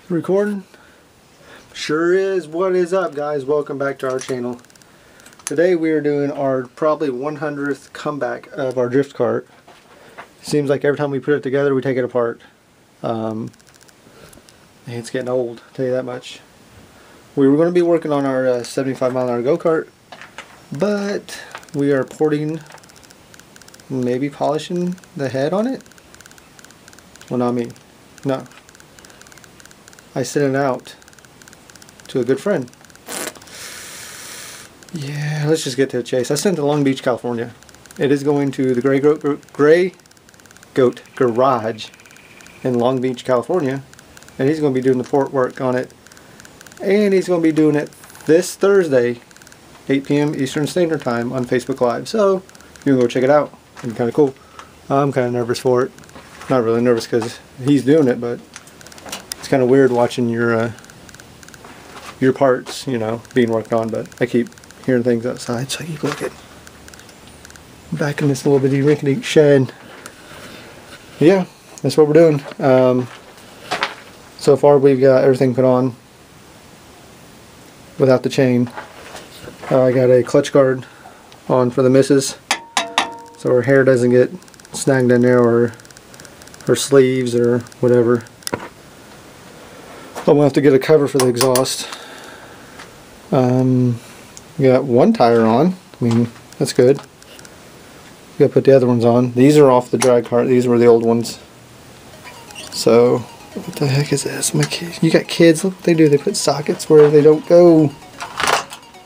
Recording? Sure is. What is up, guys? Welcome back to our channel. Today we are doing our probably 100th comeback of our drift cart. Seems like every time we put it together we take it apart. It's getting old, I'll tell you that much. We were going to be working on our 75 mile an hour go-kart, but we are porting, maybe polishing the head on it. Well, not me. No. I sent it out to a good friend. Yeah, let's just get to the chase. I sent it to Long Beach, California. It is going to the Gray Goat Garage in Long Beach, California. And he's going to be doing the port work on it. And he's going to be doing it this Thursday, 8 p.m. Eastern Standard Time on Facebook Live. So, you can go check it out. It's kind of cool. I'm kind of nervous for it. Not really nervous because he's doing it, but it's kind of weird watching your parts, you know, being worked on. But I keep hearing things outside, so I keep looking. Back in this little bitty rickety shed. Yeah, that's what we're doing. So far we've got everything put on without the chain. I got a clutch guard on for the missus, so her hair doesn't get snagged in there, or her sleeves or whatever. I'm going to have to get a cover for the exhaust. We got one tire on. I mean, that's good. We got to put the other ones on. These are off the drag cart. These were the old ones. So, what the heck is this? My kids. You got kids. Look what they do. They put sockets where they don't go.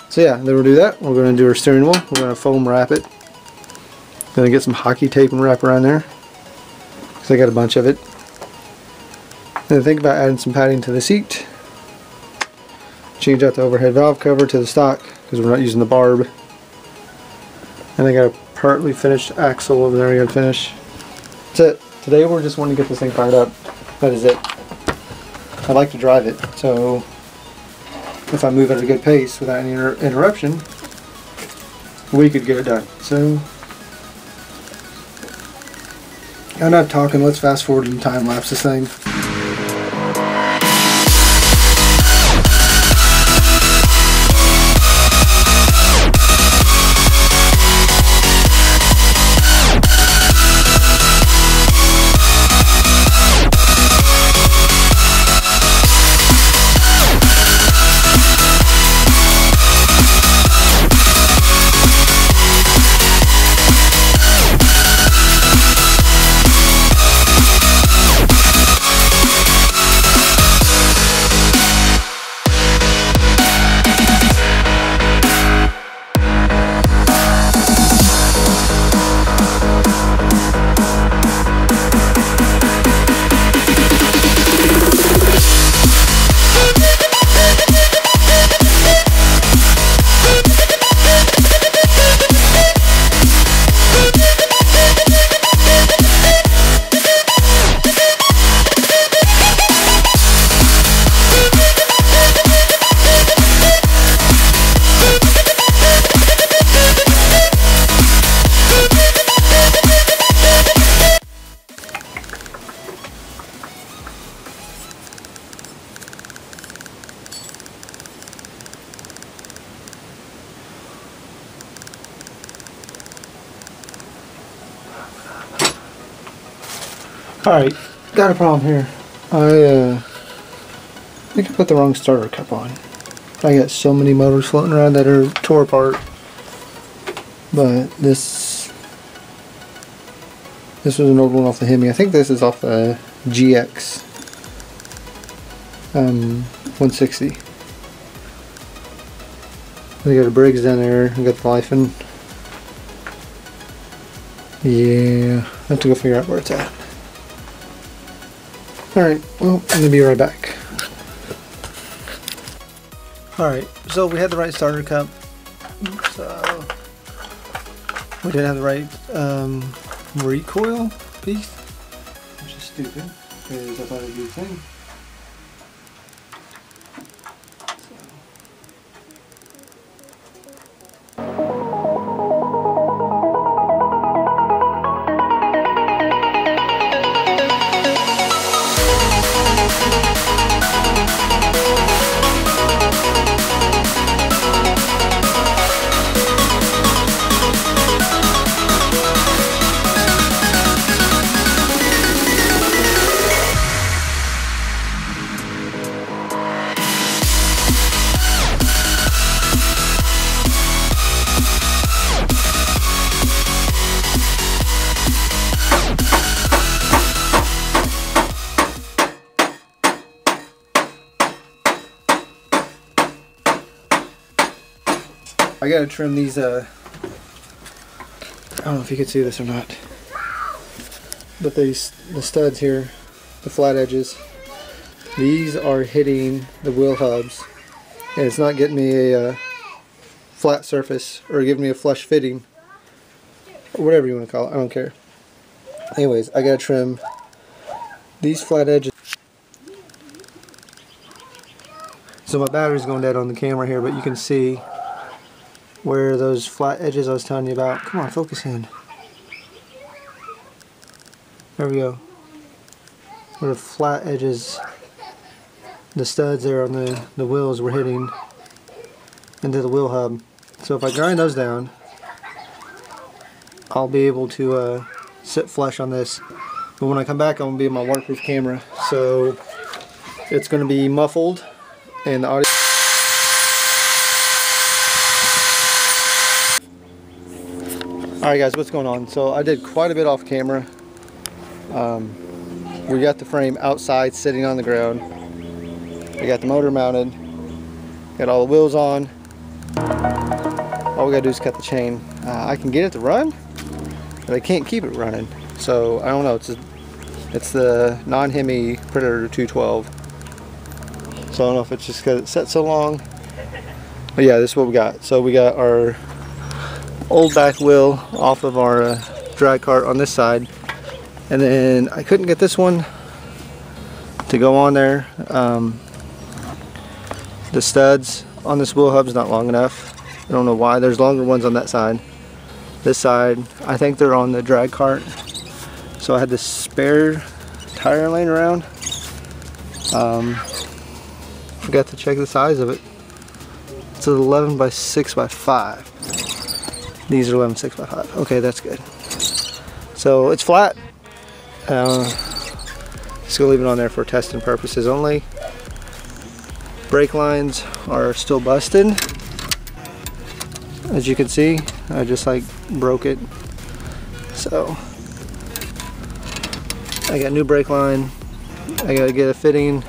So yeah, then we'll do that. We're going to do our steering wheel. We're going to foam wrap it. Going to get some hockey tape and wrap around there, because I got a bunch of it. Then think about adding some padding to the seat. Change out the overhead valve cover to the stock, because we're not using the barb. And I got a partly finished axle over there I got to finish. That's it. Today we're just wanting to get this thing fired up. That is it. I like to drive it, so if I move at a good pace without any interruption, we could get it done. So, I'm not talking, let's fast forward and time lapse this thing. Alright, got a problem here. I think I put the wrong starter cup on. I got so many motors floating around that are tore apart. But this was an old one off the Hemi. I think this is off the GX 160. We got a Briggs down there. We got the Lifen. Yeah, I have to go figure out where it's at. Alright, well, I'm going to be right back. Alright, so we had the right starter cup. So we didn't have the right recoil piece, which is stupid, because I thought it'd be the same. I gotta trim these, I don't know if you can see this or not, but the studs here, the flat edges, these are hitting the wheel hubs, and it's not getting me a flat surface or giving me a flush fitting, or whatever you want to call it. I don't care. Anyways, I gotta trim these flat edges. So my battery's going dead on the camera here, but you can see where those flat edges I was telling you about. Come on, focus in. There we go. Where the flat edges, the studs there on the wheels were hitting into the wheel hub. So if I grind those down, I'll be able to sit flush on this. But when I come back, I'm going to be in my waterproof camera. So it's going to be muffled and the audio. Alright guys, what's going on? So I did quite a bit off camera. We got the frame outside sitting on the ground. We got the motor mounted. Got all the wheels on. All we gotta do is cut the chain. I can get it to run, but I can't keep it running. So I don't know. It's the non-Hemi Predator 212. So I don't know if it's just because it's set so long. But yeah, this is what we got. So we got our old back wheel off of our drag cart on this side, and then I couldn't get this one to go on there. The studs on this wheel hub's not long enough. I don't know why. There's longer ones on that side. This side, I think they're on the drag cart. So I had this spare tire laying around. Forgot to check the size of it. It's 11 by 6 by 5. These are 11 6 by 5. Okay, that's good. So it's flat. Just gonna leave it on there for testing purposes only. Brake lines are still busted. As you can see, I just like broke it. So I got new brake line. I gotta get a fitting.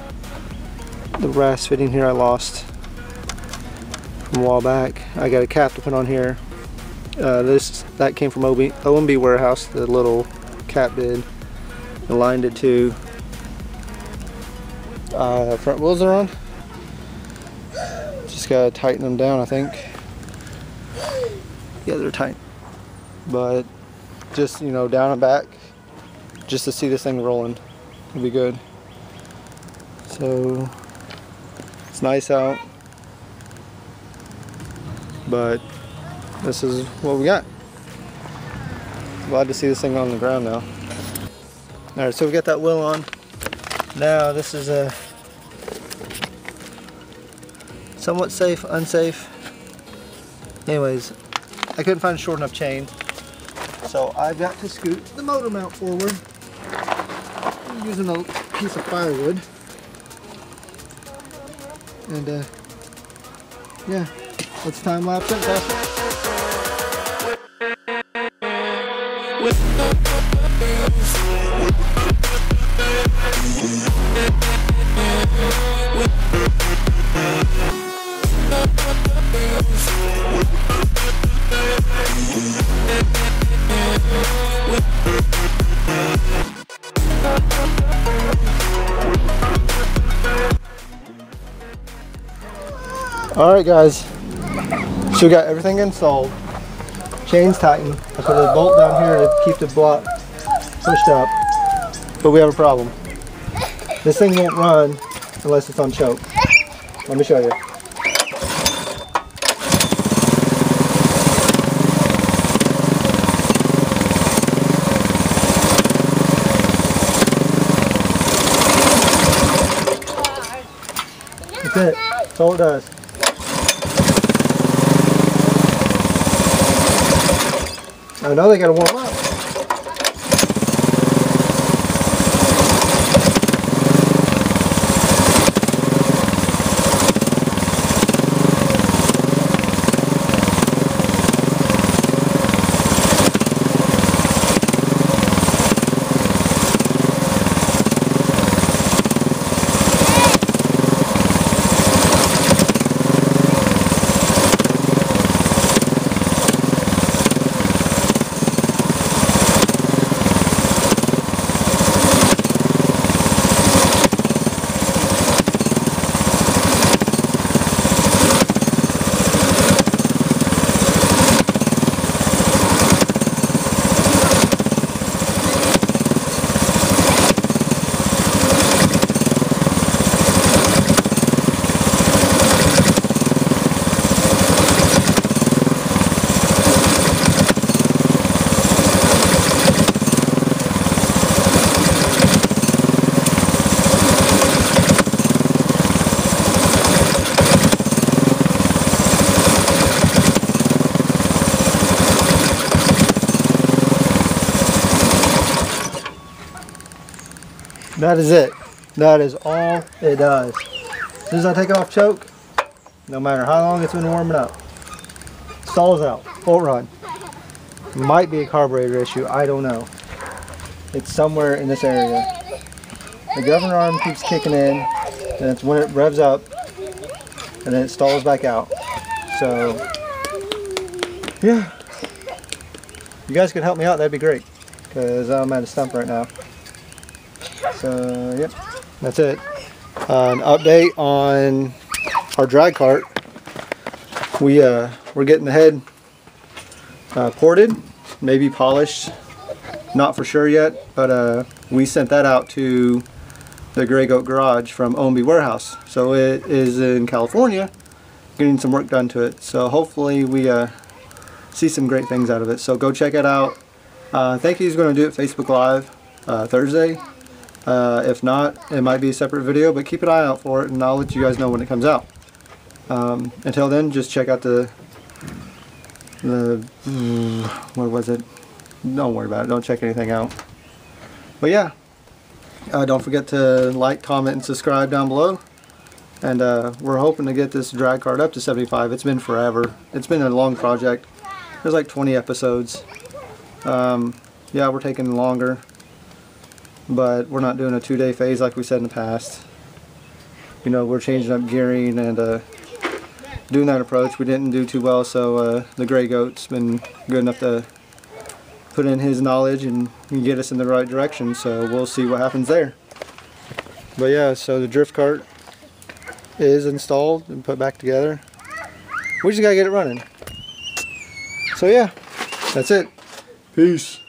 The brass fitting here I lost from a while back. I got a cap to put on here. That came from OMB warehouse. The little cap did. Aligned it to. Front wheels are on. Just gotta tighten them down, I think. Yeah, they're tight. But just, you know, down and back, just to see this thing rolling would be good. So it's nice out, but this is what we got. Glad to see this thing on the ground now. Alright, so we got that wheel on. Now this is a somewhat safe, unsafe. Anyways, I couldn't find a short enough chain, so I've got to scoot the motor mount forward. I'm using a piece of firewood. And yeah, let's time lapse it. Alright guys, so we got everything installed, chains tightened. I put a bolt down here to keep the block pushed up, but we have a problem. This thing won't run unless it's on choke. Let me show you. That's it. That's all it does. I know they gotta warm up. That is it. That is all it does. As soon as I take it off choke, no matter how long it's been warming up, stalls out, full run. Might be a carburetor issue, I don't know. It's somewhere in this area. The governor arm keeps kicking in, and it's when it revs up, and then it stalls back out. So, yeah. You guys could help me out, that'd be great. Because I'm at a stump right now. So, yep, that's it. An update on our drag cart. We're getting the head ported, maybe polished. Not for sure yet, but we sent that out to the Gray Goat Garage from OMB Warehouse. So it is in California, getting some work done to it. So hopefully we see some great things out of it. So go check it out. I think he's going to do it Facebook Live Thursday. If not, it might be a separate video, but keep an eye out for it and I'll let you guys know when it comes out. Until then, just check out the what was it? Don't worry about it. Don't check anything out. But yeah, don't forget to like, comment, and subscribe down below. And we're hoping to get this drag cart up to 75. It's been forever. It's been a long project. There's like 20 episodes. Yeah, we're taking longer, but we're not doing a 2-day phase like we said in the past. You know, we're changing up gearing and doing that approach. We didn't do too well, so the Gray Goat's been good enough to put in his knowledge and get us in the right direction, so we'll see what happens there. But yeah, so the drift cart is installed and put back together. We just gotta get it running. So yeah, that's it. Peace.